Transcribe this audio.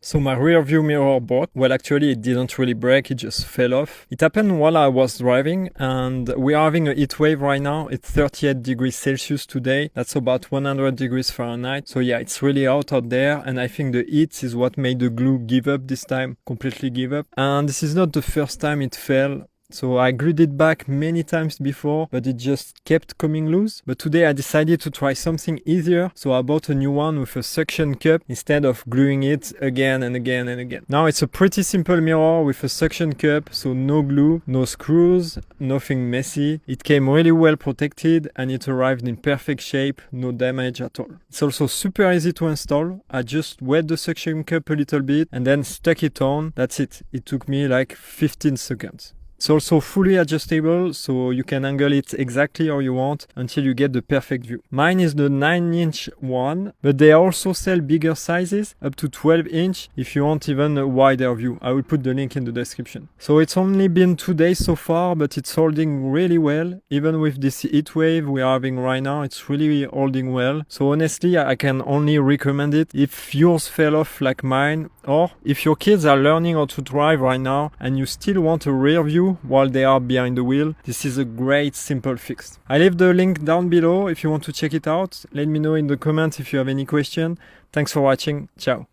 So my rear view mirror broke. Well, actually it didn't really break, it just fell off. It happened while I was driving, and we are having a heat wave right now. It's 38 degrees Celsius today. That's about 100 degrees Fahrenheit. So yeah, it's really hot out there, and I think the heat is what made the glue give up this time, completely give up. And this is not the first time it fell. So I glued it back many times before, but it just kept coming loose. But today I decided to try something easier, so I bought a new one with a suction cup instead of gluing it again and again and again. Now it's a pretty simple mirror with a suction cup, so no glue, no screws, nothing messy. It came really well protected and it arrived in perfect shape, no damage at all. It's also super easy to install. I just wet the suction cup a little bit and then stuck it on. That's it. It took me like 15 seconds. It's also fully adjustable, so you can angle it exactly how you want until you get the perfect view. Mine is the 9-inch one, but they also sell bigger sizes, up to 12-inch, if you want even a wider view. I will put the link in the description. So it's only been 2 days so far, but it's holding really well. Even with this heat wave we are having right now, it's really holding well. So honestly, I can only recommend it if yours fell off like mine, or if your kids are learning how to drive right now and you still want a rear view while they are behind the wheel. This is a great simple fix. I leave the link down below if you want to check it out. Let me know in the comments if you have any question. Thanks for watching. Ciao.